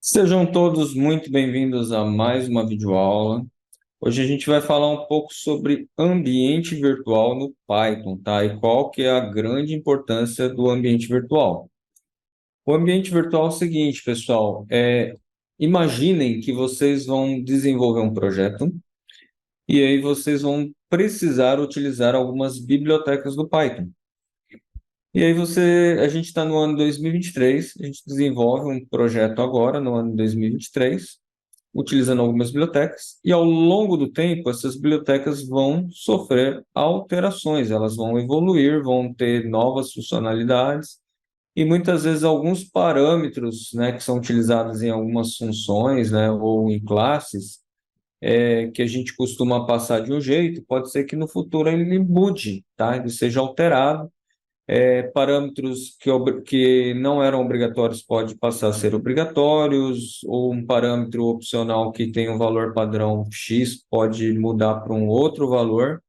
Sejam todos muito bem-vindos a mais uma videoaula. Hoje a gente vai falar um pouco sobre ambiente virtual no Python, tá? E qual que é a grande importância do ambiente virtual. O ambiente virtual é o seguinte, pessoal, imaginem que vocês vão desenvolver um projeto e aí vocês vão precisar utilizar algumas bibliotecas do Python. E aí a gente está no ano 2023, a gente desenvolve um projeto agora, no ano 2023, utilizando algumas bibliotecas, e ao longo do tempo, essas bibliotecas vão sofrer alterações, elas vão evoluir, vão ter novas funcionalidades, e muitas vezes alguns parâmetros, né, que são utilizados em algumas funções, né, ou em classes, que a gente costuma passar de um jeito, pode ser que no futuro ele mude, tá? Ele seja alterado, parâmetros que não eram obrigatórios pode passar a ser obrigatórios, ou um parâmetro opcional que tem um valor padrão X pode mudar para um outro valor.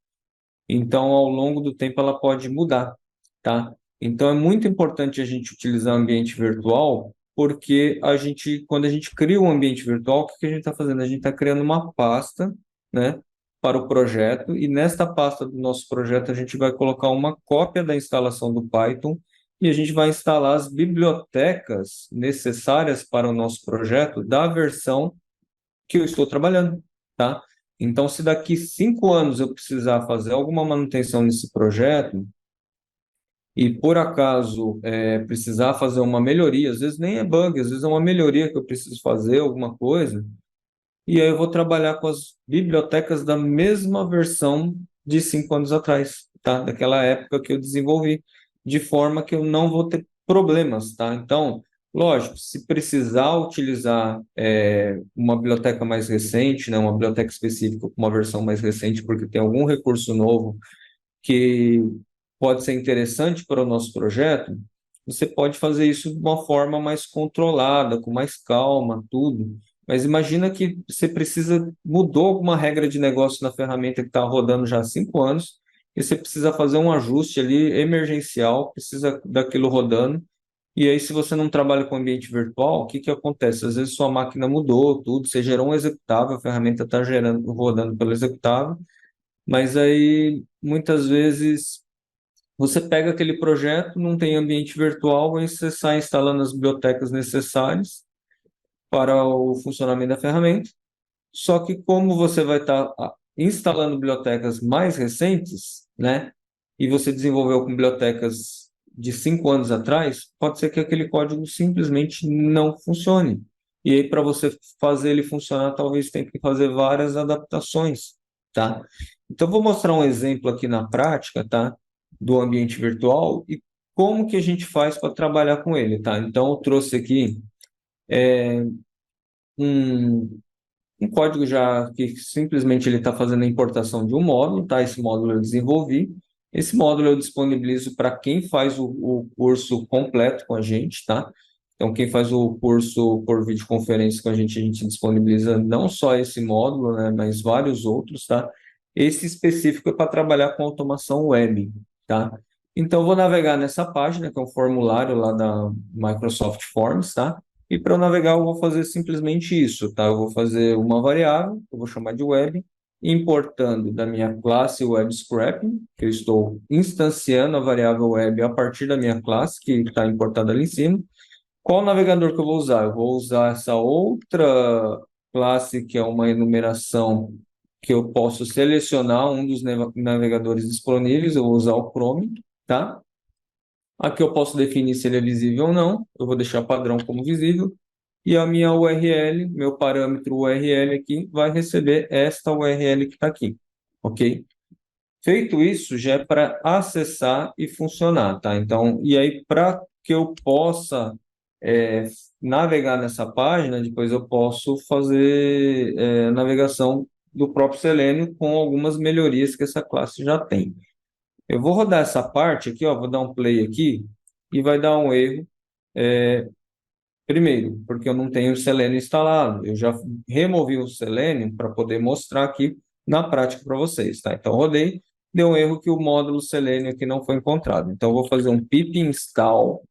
Então, ao longo do tempo, ela pode mudar, tá? Então, é muito importante a gente utilizar ambiente virtual, porque quando a gente cria um ambiente virtual, o que que a gente está fazendo? A gente está criando uma pasta, né, para o projeto, e nesta pasta do nosso projeto a gente vai colocar uma cópia da instalação do Python e a gente vai instalar as bibliotecas necessárias para o nosso projeto da versão que eu estou trabalhando, tá? Então, se daqui 5 anos eu precisar fazer alguma manutenção nesse projeto e por acaso precisar fazer uma melhoria, às vezes nem é bug, às vezes é uma melhoria que eu preciso fazer, alguma coisa, e aí eu vou trabalhar com as bibliotecas da mesma versão de 5 anos atrás, tá? Daquela época que eu desenvolvi, de forma que eu não vou ter problemas, tá? Então, lógico, se precisar utilizar uma biblioteca mais recente, né, uma biblioteca específica com uma versão mais recente, porque tem algum recurso novo que pode ser interessante para o nosso projeto, você pode fazer isso de uma forma mais controlada, com mais calma, tudo. Mas imagina que você mudou alguma regra de negócio na ferramenta que está rodando já há 5 anos, e você precisa fazer um ajuste ali emergencial, precisa daquilo rodando. E aí, se você não trabalha com ambiente virtual, o que que acontece? Às vezes sua máquina mudou, tudo, você gerou um executável, a ferramenta está rodando pelo executável, mas aí muitas vezes você pega aquele projeto, não tem ambiente virtual, aí você sai instalando as bibliotecas necessárias para o funcionamento da ferramenta. Só que como você vai estar instalando bibliotecas mais recentes, né, e você desenvolveu com bibliotecas de 5 anos atrás, pode ser que aquele código simplesmente não funcione. E aí, para você fazer ele funcionar, talvez tenha que fazer várias adaptações, tá? Então, vou mostrar um exemplo aqui na prática, tá? Do ambiente virtual e como que a gente faz para trabalhar com ele, tá? Então, eu trouxe aqui um, um código já que simplesmente ele está fazendo a importação de um módulo, tá? Esse módulo eu desenvolvi. Esse módulo eu disponibilizo para quem faz o curso completo com a gente, tá? Então, quem faz o curso por videoconferência com a gente disponibiliza não só esse módulo, né, mas vários outros, tá? Esse específico é para trabalhar com automação web, tá? Então, eu vou navegar nessa página, que é um formulário lá da Microsoft Forms, tá? E para eu navegar, eu vou fazer simplesmente isso, tá? Eu vou fazer uma variável, eu vou chamar de web, importando da minha classe web scraping, que eu estou instanciando a variável web a partir da minha classe, que está importada ali em cima. Qual navegador que eu vou usar? Eu vou usar essa outra classe, que é uma enumeração que eu posso selecionar um dos navegadores disponíveis, eu vou usar o Chrome, tá? Aqui eu posso definir se ele é visível ou não, eu vou deixar padrão como visível, e a minha URL, meu parâmetro URL aqui, vai receber esta URL que está aqui, ok? Feito isso, já é para acessar e funcionar, tá? Então, e aí, para que eu possa é, navegar nessa página, depois eu posso fazer navegação do próprio Selenium com algumas melhorias que essa classe já tem. Eu vou rodar essa parte aqui, ó, vou dar um play aqui e vai dar um erro. Primeiro, porque eu não tenho o Selenium instalado. Eu já removi o Selenium para poder mostrar aqui na prática para vocês, tá? Então, rodei, deu um erro que o módulo Selenium aqui não foi encontrado. Então, eu vou fazer um pip install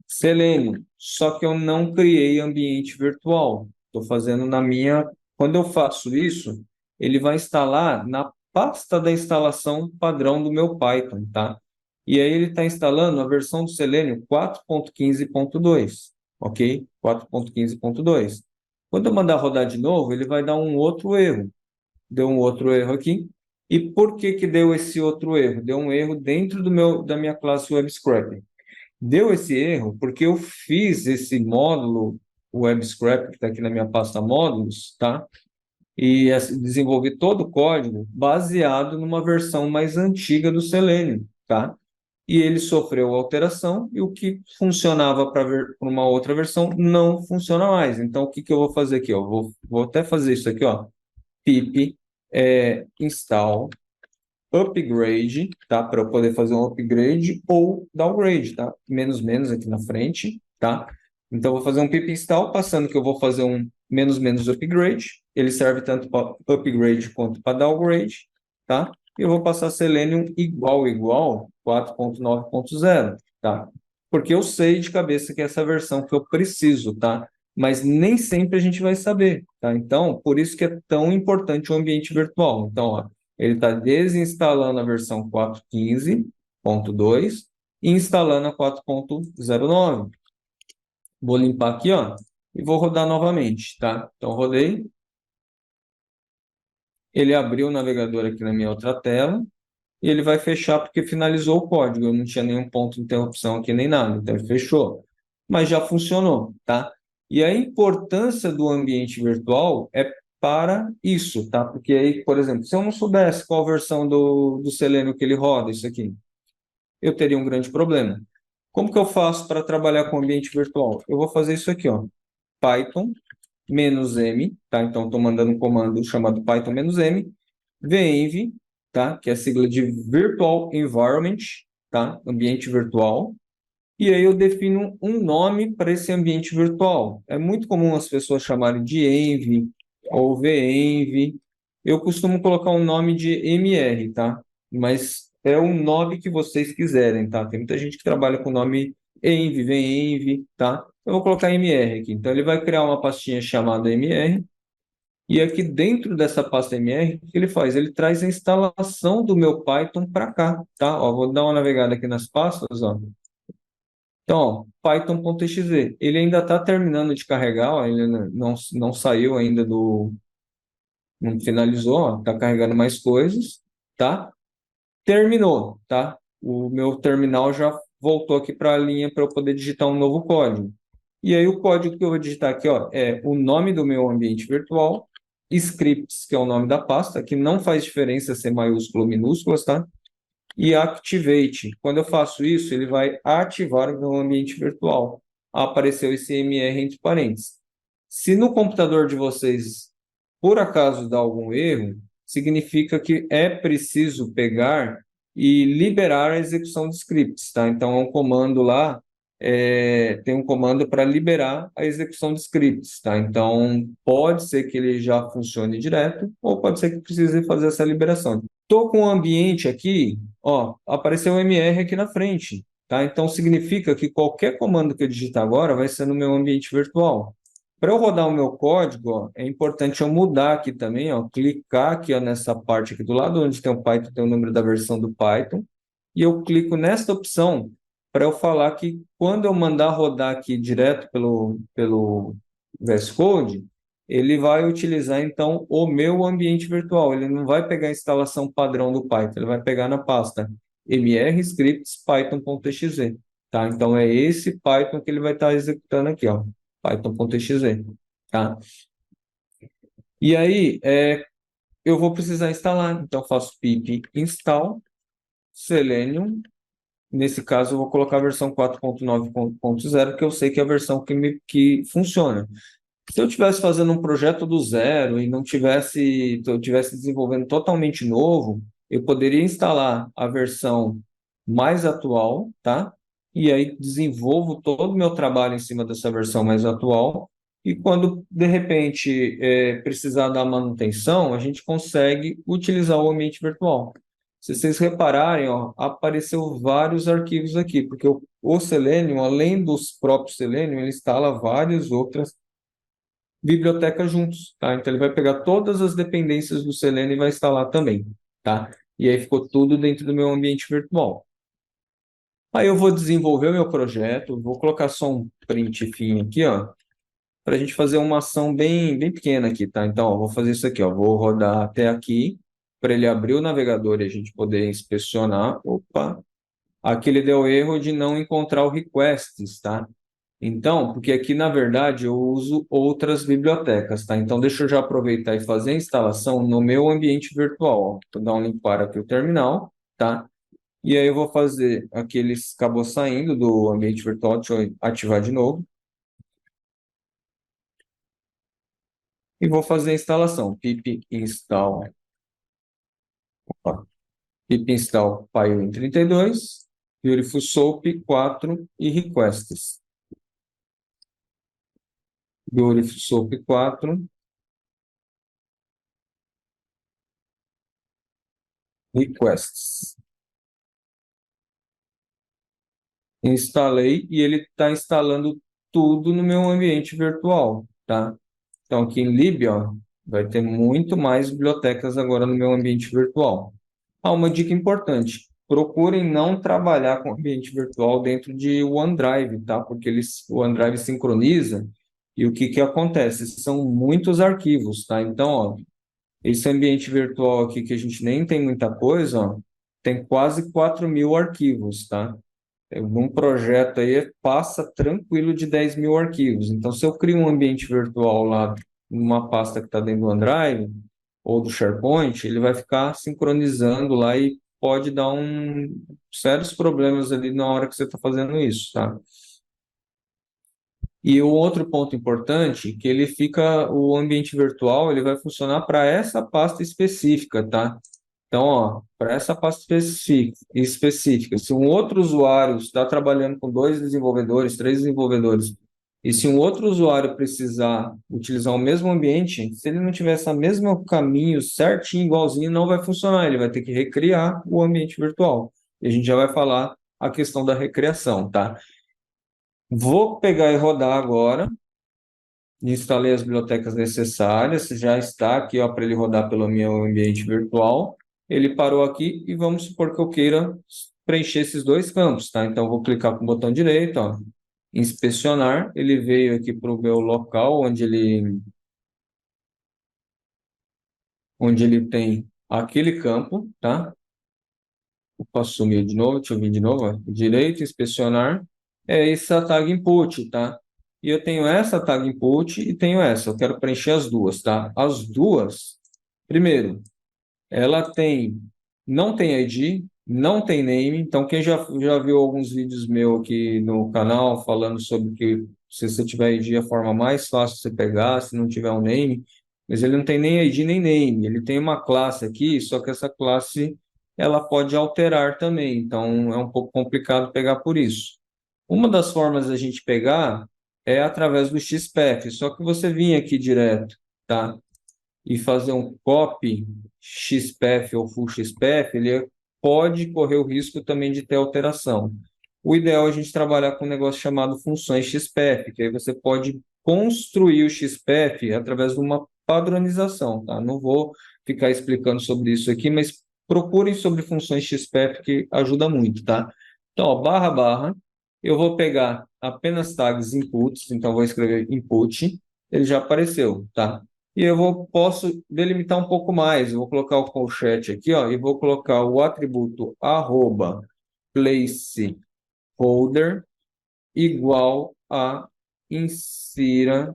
Selenium, só que eu não criei ambiente virtual. Estou fazendo na minha. Quando eu faço isso, ele vai instalar na pasta da instalação padrão do meu Python, tá? E aí ele está instalando a versão do Selenium 4.15.2, ok? 4.15.2. Quando eu mandar rodar de novo, ele vai dar um outro erro. Deu um outro erro aqui. E por que que deu esse outro erro? Deu um erro dentro da minha classe WebScraping. Deu esse erro porque eu fiz esse módulo WebScrap, que está aqui na minha pasta módulos, tá? E desenvolvi todo o código baseado numa versão mais antiga do Selenium, tá? E ele sofreu alteração e o que funcionava para uma outra versão não funciona mais. Então, o que que eu vou fazer aqui? Ó? Vou até fazer isso aqui, ó. Pip install upgrade, tá? Para eu poder fazer um upgrade ou downgrade, tá? Menos menos aqui na frente, tá? Então, eu vou fazer um pip install, passando que eu vou fazer um menos menos upgrade. Ele serve tanto para upgrade quanto para downgrade, tá? E eu vou passar Selenium igual, igual 4.9.0, tá? Porque eu sei de cabeça que é essa versão que eu preciso, tá? Mas nem sempre a gente vai saber, tá? Então, por isso que é tão importante o ambiente virtual. Então, ó, ele está desinstalando a versão 4.15.2 e instalando a 4.09. Vou limpar aqui, ó, e vou rodar novamente, tá? Então, rodei. Ele abriu o navegador aqui na minha outra tela e ele vai fechar porque finalizou o código. Eu não tinha nenhum ponto de interrupção aqui nem nada, então ele fechou. Mas já funcionou, tá? E a importância do ambiente virtual é para isso, tá? Porque aí, por exemplo, se eu não soubesse qual versão do Selenium que ele roda, isso aqui, eu teria um grande problema. Como que eu faço para trabalhar com ambiente virtual? Eu vou fazer isso aqui, ó. Python "-m", tá? Então, estou mandando um comando chamado Python "-m", venv, tá? Que é a sigla de Virtual Environment, tá? Ambiente virtual. E aí eu defino um nome para esse ambiente virtual. É muito comum as pessoas chamarem de env ou venv. Eu costumo colocar um nome de mr, tá? Mas é o nome que vocês quiserem, tá? Tem muita gente que trabalha com o nome env, venv, tá? Eu vou colocar mr aqui. Então ele vai criar uma pastinha chamada mr. E aqui dentro dessa pasta mr, o que ele faz? Ele traz a instalação do meu Python para cá, tá? Ó, vou dar uma navegada aqui nas pastas, ó. Então, ó, Python.exe, ele ainda está terminando de carregar, ó, ele não saiu ainda não finalizou, está carregando mais coisas, tá? Terminou, tá? O meu terminal já voltou aqui para a linha para eu poder digitar um novo código. E aí o código que eu vou digitar aqui, ó, é o nome do meu ambiente virtual, scripts, que é o nome da pasta, que não faz diferença ser maiúsculo ou minúsculas, tá? E activate. Quando eu faço isso, ele vai ativar o meu ambiente virtual. Apareceu esse MR entre parênteses. Se no computador de vocês, por acaso, dá algum erro, significa que é preciso pegar e liberar a execução de scripts, tá? Então, é um comando lá, tem um comando para liberar a execução de scripts, tá? Então, pode ser que ele já funcione direto, ou pode ser que precise fazer essa liberação. Estou com o ambiente aqui, ó, apareceu um MR aqui na frente, tá? Então, significa que qualquer comando que eu digitar agora vai ser no meu ambiente virtual. Para eu rodar o meu código, ó, é importante eu mudar aqui também, ó, clicar aqui ó, nessa parte aqui do lado onde tem o Python, tem o número da versão do Python, e eu clico nesta opção para eu falar que quando eu mandar rodar aqui direto pelo VS Code, ele vai utilizar então o meu ambiente virtual. Ele não vai pegar a instalação padrão do Python, ele vai pegar na pasta mr scripts python.exe, tá? Então é esse Python que ele vai estar executando aqui, ó, python.exe, tá? E aí eu vou precisar instalar, então eu faço pip install Selenium. Nesse caso, eu vou colocar a versão 4.9.0, que eu sei que é a versão que funciona. Se eu estivesse fazendo um projeto do zero e não tivesse, eu tivesse desenvolvendo totalmente novo, eu poderia instalar a versão mais atual, tá? E aí desenvolvo todo o meu trabalho em cima dessa versão mais atual. E quando, de repente, precisar dar manutenção, a gente consegue utilizar o ambiente virtual. Se vocês repararem, ó, apareceu vários arquivos aqui, porque o Selenium, além dos próprios Selenium, ele instala várias outras bibliotecas juntos, tá? Então ele vai pegar todas as dependências do Selenium e vai instalar também, tá? E aí ficou tudo dentro do meu ambiente virtual. Aí eu vou desenvolver o meu projeto, vou colocar só um print fim aqui, ó, para a gente fazer uma ação bem pequena aqui, tá? Então, ó, vou fazer isso aqui, ó, vou rodar até aqui para ele abrir o navegador e a gente poder inspecionar. Opa, aqui ele deu erro de não encontrar o requests, tá? Então, porque aqui, na verdade, eu uso outras bibliotecas, tá? Então, deixa eu já aproveitar e fazer a instalação no meu ambiente virtual, ó. Vou dar um limpar aqui o terminal, tá? E aí eu vou fazer, aqui ele acabou saindo do ambiente virtual, deixa eu ativar de novo. E vou fazer a instalação, pip install, opa, pip install Pio 32, Beautiful Soap 4 e requests. Beautiful Soap 4, requests. Instalei e ele está instalando tudo no meu ambiente virtual, tá? Então, aqui em lib, ó, vai ter muito mais bibliotecas agora no meu ambiente virtual. Ah, uma dica importante: procurem não trabalhar com ambiente virtual dentro de OneDrive, tá? Porque o OneDrive sincroniza e o que que acontece? São muitos arquivos, tá? Então, ó, esse ambiente virtual aqui que a gente nem tem muita coisa, ó, tem quase 4.000 arquivos, tá? Um projeto aí passa tranquilo de 10.000 arquivos. Então, se eu crio um ambiente virtual lá, numa pasta que está dentro do OneDrive ou do SharePoint, ele vai ficar sincronizando lá e pode dar sérios problemas ali na hora que você está fazendo isso, tá? E o outro ponto importante, que o ambiente virtual, ele vai funcionar para essa pasta específica, tá? Então, ó, para essa pasta específica, se um outro usuário está trabalhando com dois desenvolvedores, três desenvolvedores, e se um outro usuário precisar utilizar o mesmo ambiente, se ele não tiver esse mesmo caminho certinho, igualzinho, não vai funcionar. Ele vai ter que recriar o ambiente virtual. E a gente já vai falar a questão da recriação, tá? Vou pegar e rodar agora. Instalei as bibliotecas necessárias, já está aqui para ele rodar pelo meu ambiente virtual. Ele parou aqui e vamos supor que eu queira preencher esses dois campos, tá? Então, eu vou clicar com o botão direito, ó, inspecionar. Ele veio aqui para o meu local, onde ele tem aquele campo, tá? Posso sumir de novo, deixa eu vir de novo, ó. Direito, inspecionar, é essa tag input, tá? E eu tenho essa tag input e tenho essa, eu quero preencher as duas, tá? As duas, primeiro, ela não tem ID, não tem name, então quem já viu alguns vídeos meus aqui no canal falando sobre que se você tiver ID é a forma mais fácil de você pegar, se não tiver um name, mas ele não tem nem ID nem name, ele tem uma classe aqui, só que essa classe ela pode alterar também, então é um pouco complicado pegar por isso. Uma das formas da gente pegar é através do XPath, só que você vir aqui direto, tá? E fazer um copy XPath ou full XPath, pode correr o risco também de ter alteração. O ideal é a gente trabalhar com um negócio chamado funções XPath, que aí você pode construir o XPath através de uma padronização, tá? Não vou ficar explicando sobre isso aqui, mas procurem sobre funções XPath que ajuda muito, tá? Então, ó, barra, barra, eu vou pegar apenas tags inputs, então vou escrever input, ele já apareceu, tá? E posso delimitar um pouco mais. Eu vou colocar o colchete aqui, ó, e vou colocar o atributo arroba placeholder igual a insira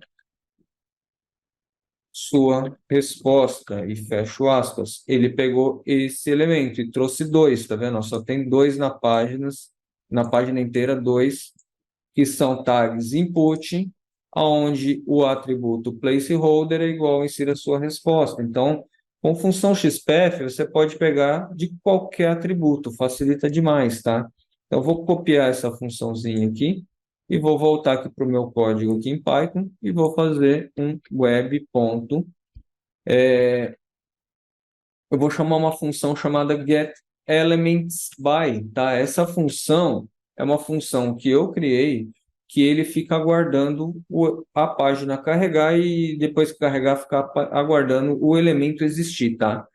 sua resposta e fecho aspas. Ele pegou esse elemento e trouxe dois, tá vendo? Só tem dois na página inteira, dois que são tags input, onde o atributo placeholder é igual a insira sua resposta. Então, com função XPath, você pode pegar de qualquer atributo, facilita demais, tá? Então, eu vou copiar essa funçãozinha aqui e vou voltar aqui para o meu código aqui em Python e vou fazer um web. Eu vou chamar uma função chamada getElementsBy, tá? Essa função é uma função que eu criei que ele fica aguardando a página carregar e depois que carregar, ficar aguardando o elemento existir, tá?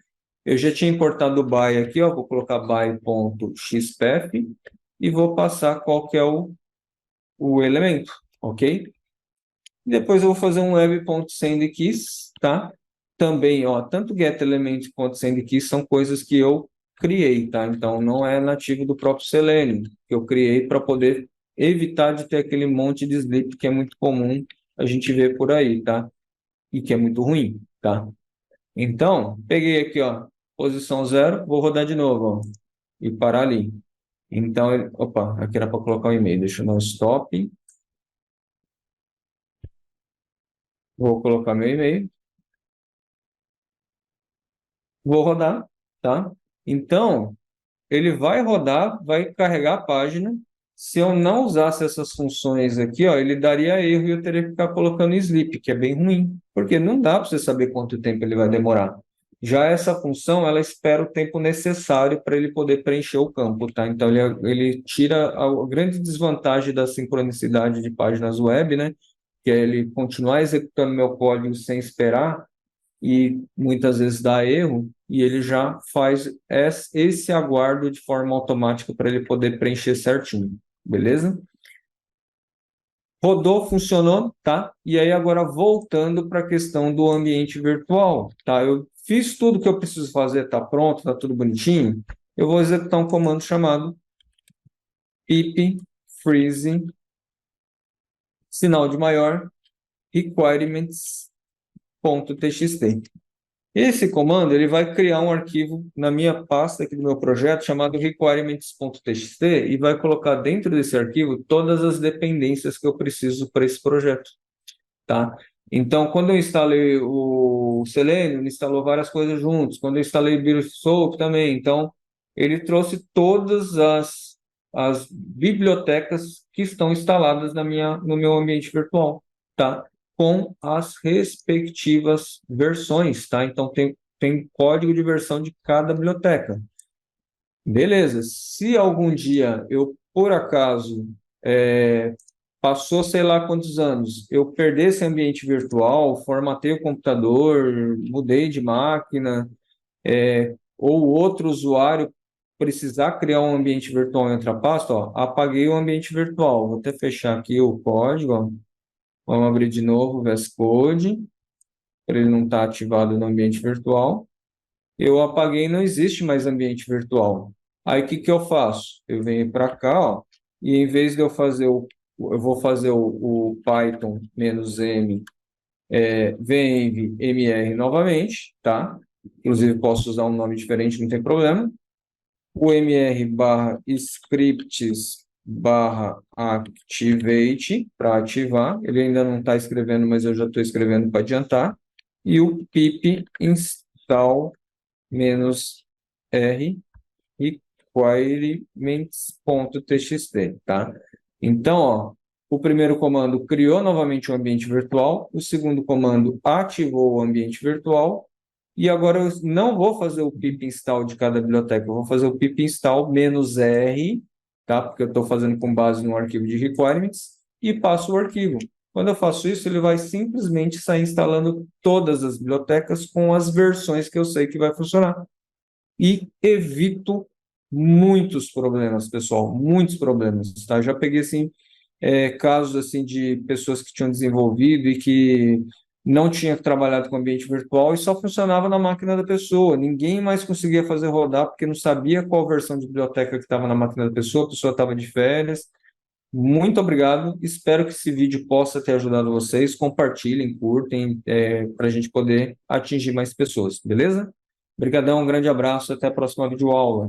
Eu já tinha importado o by aqui, ó, vou colocar by.xpath e vou passar qual que é o elemento, ok? Depois eu vou fazer um web.sendKeys, tá? Também, ó, tanto getElement quanto sendKeys são coisas que eu criei, tá? Então, não é nativo do próprio Selenium, que eu criei para poder evitar de ter aquele monte de sleep que é muito comum a gente ver por aí, tá? E que é muito ruim, tá? Então, peguei aqui, ó, posição 0, vou rodar de novo, ó, e parar ali. Então, opa, aqui era para colocar o e-mail, deixa eu dar um stop, vou colocar meu e-mail, vou rodar, tá? Então, ele vai rodar, vai carregar a página. Se eu não usasse essas funções aqui, ó, ele daria erro e eu teria que ficar colocando sleep, que é bem ruim, porque não dá para você saber quanto tempo ele vai demorar. Já essa função, ela espera o tempo necessário para ele poder preencher o campo, tá? Então, ele tira a grande desvantagem da sincronicidade de páginas web, né? Que é ele continuar executando meu código sem esperar, e muitas vezes dá erro, e ele já faz esse aguardo de forma automática para ele poder preencher certinho, beleza? Rodou, funcionou, tá? E aí agora voltando para a questão do ambiente virtual, tá? Eu fiz tudo que eu preciso fazer, tá pronto, tá tudo bonitinho. Eu vou executar um comando chamado pip freeze, sinal de maior, requirements.txt. Esse comando ele vai criar um arquivo na minha pasta aqui do meu projeto chamado requirements.txt e vai colocar dentro desse arquivo todas as dependências que eu preciso para esse projeto, tá? Então, quando eu instalei o Selenium, ele instalou várias coisas juntos. Quando eu instalei o BuildSoap também. Então, ele trouxe todas as bibliotecas que estão instaladas no meu ambiente virtual, tá? Com as respectivas versões, tá? Então, tem código de versão de cada biblioteca. Beleza. Se algum dia eu, por acaso, passou sei lá quantos anos, eu perdi esse ambiente virtual, formatei o computador, mudei de máquina, ou outro usuário precisar criar um ambiente virtual em outra pasta, ó, apaguei o ambiente virtual. Vou até fechar aqui o código, ó. Vamos abrir de novo o VS Code, para ele não estar ativado no ambiente virtual. Eu apaguei, não existe mais ambiente virtual. Aí o que que eu faço? Eu venho para cá, ó, e em vez de eu fazer eu vou fazer o Python -m venv mr novamente, tá? Inclusive posso usar um nome diferente, não tem problema. O mr barra scripts barra activate para ativar. Ele ainda não está escrevendo, mas eu já estou escrevendo para adiantar. E o pip install -r requirements.txt, tá? Então, ó, o primeiro comando criou novamente o ambiente virtual, o segundo comando ativou o ambiente virtual, e agora eu não vou fazer o pip install de cada biblioteca, eu vou fazer o pip install -r, tá? Porque eu estou fazendo com base no arquivo de requirements, e passo o arquivo. Quando eu faço isso, ele vai simplesmente sair instalando todas as bibliotecas com as versões que eu sei que vai funcionar. E evito muitos problemas, pessoal, muitos problemas, tá? Já peguei, assim, casos, assim, de pessoas que tinham desenvolvido e que não tinham trabalhado com ambiente virtual e só funcionava na máquina da pessoa. Ninguém mais conseguia fazer rodar porque não sabia qual versão de biblioteca que estava na máquina da pessoa, a pessoa estava de férias. Muito obrigado, espero que esse vídeo possa ter ajudado vocês. Compartilhem, curtem, para a gente poder atingir mais pessoas, beleza? Obrigadão, um grande abraço, até a próxima videoaula.